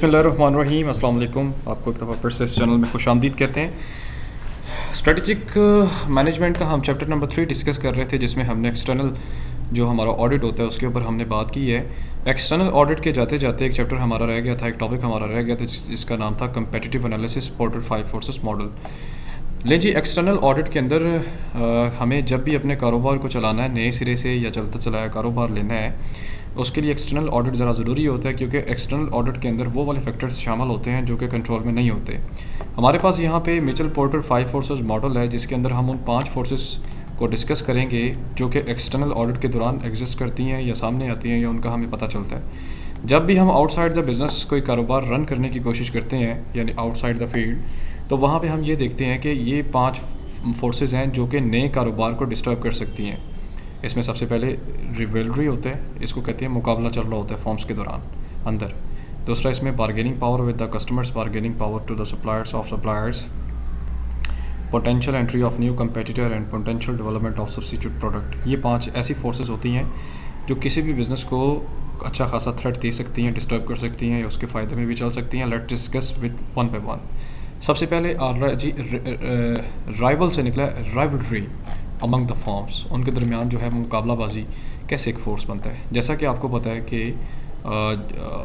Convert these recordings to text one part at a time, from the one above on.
बिस्मिल्लाहिर्रहमानिर्रहीम अस्सलाम वालेकुम। आपको एक दफ़ा फिर से इस चैनल में खुशामदीद कहते हैं। स्ट्रेटजिक मैनेजमेंट का हम चैप्टर नंबर 3 डिस्कस कर रहे थे, जिसमें हमने एक्सटर्नल जो हमारा ऑडिट होता है उसके ऊपर हमने बात की है। एक्सटर्नल ऑडिट के जाते जाते एक चैप्टर हमारा रह गया था, एक टॉपिक हमारा रह गया था जिसका नाम था competitive analysis porter 5 forces model. ले जी, एक्सटर्नल ऑडिट के अंदर हमें जब भी अपने कारोबार को चलाना है, नए सिरे से या चलता चलाया कारोबार लेना है, उसके लिए एक्सटर्नल ऑडिट ज़रा ज़रूरी होता है, क्योंकि एक्सटर्नल ऑडिट के अंदर वो वाले फैक्टर्स शामिल होते हैं जो कि कंट्रोल में नहीं होते। हमारे पास यहाँ पे मिचेल पोर्टर 5 फोर्सेस मॉडल है, जिसके अंदर हम उन 5 फोर्सेस को डिस्कस करेंगे जो कि एक्सटर्नल ऑडिट के दौरान एग्जिस्ट करती हैं या सामने आती हैं या उनका हमें पता चलता है। जब भी हम आउटसाइड द बिज़नेस कोई कारोबार रन करने की कोशिश करते हैं, यानी आउटसाइड द फील्ड, तो वहाँ पे हम ये देखते हैं कि ये 5 फोर्सेस हैं जो कि नए कारोबार को डिस्टर्ब कर सकती हैं। इसमें सबसे पहले रिवेलरी होता है, इसको कहते हैं मुकाबला चल रहा होता है फॉर्म्स के दौरान अंदर। दूसरा इसमें bargaining power with the customers, bargaining power to the suppliers of suppliers, potential entry of new competitor and potential development of substitute product. ये 5 ऐसी फोर्सेस होती हैं जो किसी भी बिज़नेस को अच्छा खासा थ्रेट दे सकती हैं, डिस्टर्ब कर सकती हैं या उसके फ़ायदे में भी चल सकती हैं। Let's discuss with one by one. सबसे पहले राइवल से निकला राइवलरी अमंग द फॉर्म्स, उनके दरमियान जो है मुकाबलाबाजी कैसे एक फोर्स बनता है। जैसा कि आपको पता है कि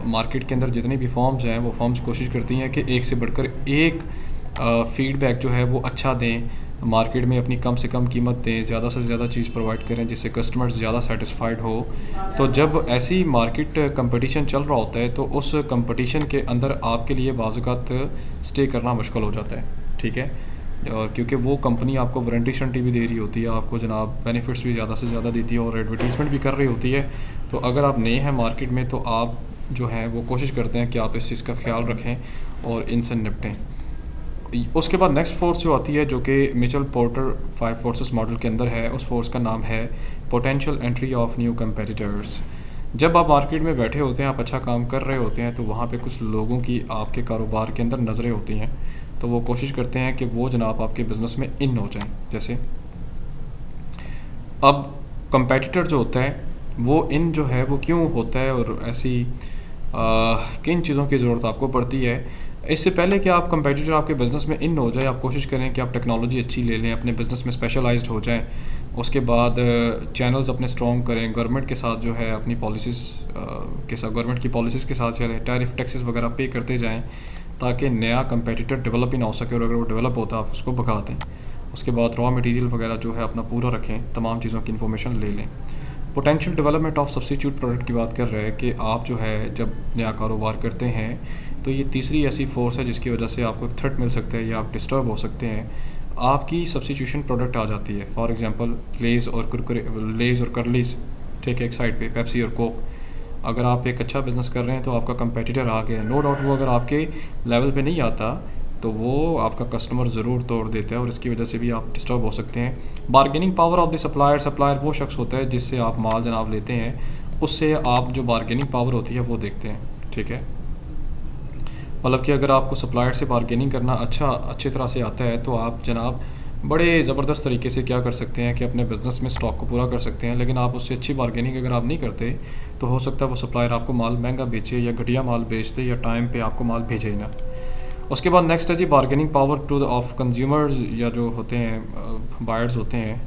मार्केट के अंदर जितनी भी फॉर्म्स हैं वो फॉर्म्स कोशिश करती हैं कि एक से बढ़कर एक फीडबैक जो है वो अच्छा दें, मार्केट में अपनी कम से कम कीमत दें, ज़्यादा से ज़्यादा चीज़ प्रोवाइड करें जिससे कस्टमर्स ज़्यादा सेटिस्फाइड हो। तो जब ऐसी मार्केट कंपटीशन चल रहा होता है तो उस कंपटीशन के अंदर आपके लिए बाज़ात स्टे करना मुश्किल हो जाता है, ठीक है। और क्योंकि वो कंपनी आपको वारंटी शंटी भी दे रही होती है, आपको जनाब बेनिफिट्स भी ज़्यादा से ज़्यादा देती है और एडवर्टीज़मेंट भी कर रही होती है। तो अगर आप नए हैं मार्केट में तो आप जो हैं वो कोशिश करते हैं कि आप इस चीज़ का ख्याल रखें और इनसे निपटें। उसके बाद नेक्स्ट फोर्स जो आती है, जो कि मिचेल पोर्टर 5 फोर्सेस मॉडल के अंदर है, उस फोर्स का नाम है potential entry of new competitors. जब आप मार्केट में बैठे होते हैं, आप अच्छा काम कर रहे होते हैं, तो वहाँ पे कुछ लोगों की आपके कारोबार के अंदर नज़रें होती हैं, तो वो कोशिश करते हैं कि वो जनाब आपके बिज़नेस में इन हो जाएं। जैसे अब कंपेटिटर जो होता है वो इन जो है वो क्यों होता है और ऐसी किन चीज़ों की ज़रूरत आपको पड़ती है। इससे पहले कि आप कंपेटिटर आपके बिज़नेस में इन हो जाए, आप कोशिश करें कि आप टेक्नोलॉजी अच्छी ले लें, अपने बिज़नेस में स्पेशलाइज्ड हो जाएं। उसके बाद चैनल्स अपने स्ट्रॉन्ग करें, गवर्नमेंट के साथ जो है अपनी पॉलिसीज़ के साथ, गवर्नमेंट की पॉलिसीज़ के साथ चलें, टैरिफ टैक्सेस वगैरह पे करते जाएं ताकि नया कंपेटिटर डेवलप ही ना हो सके, और अगर वो डेवलप होता है आप उसको भगा दें। उसके बाद रॉ मटेरियल वगैरह जो है अपना पूरा रखें, तमाम चीज़ों की इन्फॉर्मेशन ले लें। Potential development of substitute product की बात कर रहे हैं कि आप जो है जब नया कारोबार करते हैं तो ये तीसरी ऐसी फोर्स है जिसकी वजह से आपको थ्रेट मिल सकता है या आप डिस्टर्ब हो सकते हैं। आपकी सब्स्टिट्यूशन प्रोडक्ट आ जाती है, फॉर एग्जांपल लेज़ और कुरकुरे, लेज़ और कर्लीज़, ठीक है, एक साइड पे पेप्सी और कोक। अगर आप एक अच्छा बिज़नेस कर रहे हैं तो आपका कंपेटिटर आ गया, नो डाउट वो अगर आपके लेवल पे नहीं आता तो वो आपका कस्टमर ज़रूर तोड़ देता है और इसकी वजह से भी आप डिस्टर्ब हो सकते हैं। Bargaining power of the supplier, supplier वो शख्स होता है जिससे आप माल जनाब लेते हैं, उससे आप जो बारगेनिंग पावर होती है वो देखते हैं, ठीक है। मतलब कि अगर आपको सप्लायर से बारगेनिंग करना अच्छी तरह से आता है तो आप जनाब बड़े ज़बरदस्त तरीके से क्या कर सकते हैं कि अपने बिज़नेस में स्टॉक को पूरा कर सकते हैं। लेकिन आप उससे अच्छी बारगेनिंग अगर आप नहीं करते तो हो सकता है वो सप्लायर आपको माल महंगा बेचे या घटिया माल बेच दे या टाइम पे आपको माल भेजे ही ना। उसके बाद नेक्स्ट है जी bargaining power two of consumers, या जो होते हैं बायर्स होते हैं,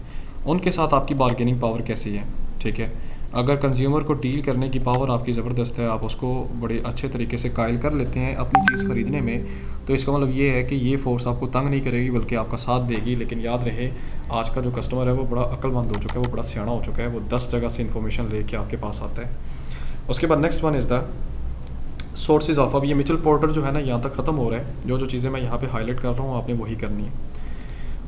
उनके साथ आपकी बारगेनिंग पावर कैसी है, ठीक है। अगर कंज्यूमर को डील करने की पावर आपकी ज़बरदस्त है, आप उसको बड़े अच्छे तरीके से कायल कर लेते हैं अपनी चीज़ ख़रीदने में, तो इसका मतलब ये है कि ये फोर्स आपको तंग नहीं करेगी बल्कि आपका साथ देगी। लेकिन याद रहे, आज का जो कस्टमर है वो बड़ा अक्लमंद हो चुका है, वो बड़ा सियाना हो चुका है, वो 10 जगह से इन्फॉर्मेशन लेके आपके पास आता है। उसके बाद next one is the sources of. अब ये मिचेल पोर्टर जो है ना यहाँ तक ख़त्म हो रहा है, जो चीज़ें मैं यहाँ पे हाईलाइट कर रहा हूँ आपने वही करनी है।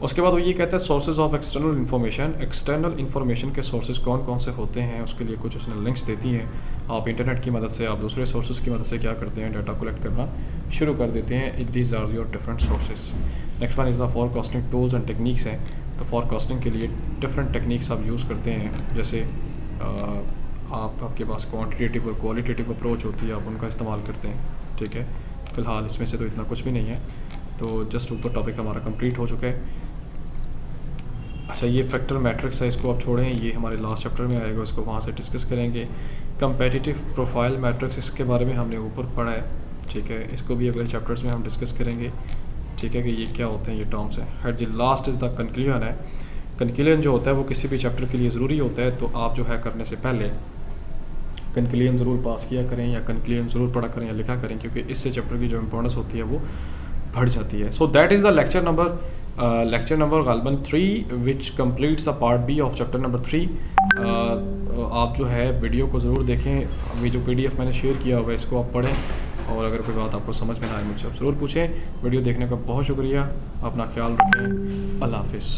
उसके बाद वो ये कहता है sources of external information. External information के सोर्सेज कौन कौन से होते हैं, उसके लिए कुछ उसने लिंक्स देती हैं। आप इंटरनेट की मदद से, आप दूसरे सोर्सेज की मदद से क्या करते हैं, डाटा कलेक्ट करना शुरू कर देते हैं। These are your different sources. Next one is the forecasting tools and techniques हैं। तो फॉरकास्टिंग के लिए डिफरेंट टेक्निक्स आप यूज़ करते हैं, जैसे आपके पास क्वान्टिटेटिव और क्वालिटेटिव अप्रोच होती है, आप उनका इस्तेमाल करते हैं, ठीक है। फ़िलहाल इसमें से तो इतना कुछ भी नहीं है, तो जस्ट ऊपर टॉपिक हमारा कंप्लीट हो चुका है। अच्छा, ये फैक्टर मैट्रिक्स है, इसको आप छोड़ें, ये हमारे लास्ट चैप्टर में आएगा, इसको वहाँ से डिस्कस करेंगे। कंपेटिटिव प्रोफाइल मैट्रिक्स, इसके बारे में हमने ऊपर पढ़ा है, ठीक है, इसको भी अगले चैप्टर्स में हम डिस्कस करेंगे। ठीक है कि ये क्या होते हैं, ये टर्म्स हैं। Head the last is the conclusion है। कंक्लूजन जो होता है वो किसी भी चैप्टर के लिए ज़रूरी होता है, तो आप जो है करने से पहले कंक्लूजन ज़रूर पास किया करें या कंक्लूजन ज़रूर पढ़ा करें या लिखा करें, क्योंकि इससे चैप्टर की जो इंपॉर्टेंस होती है वो बढ़ जाती है। So that is the lecture number गालबन 3 which completes the part B of chapter number 3। आप जो है वीडियो को ज़रूर देखें, अभी जो PDF मैंने शेयर किया हुआ है इसको आप पढ़ें, और अगर कोई बात आपको समझ में ना आए मुझसे आप ज़रूर पूछें। वीडियो देखने का बहुत शुक्रिया, अपना ख्याल रखें, अल्लाह हाफिज़।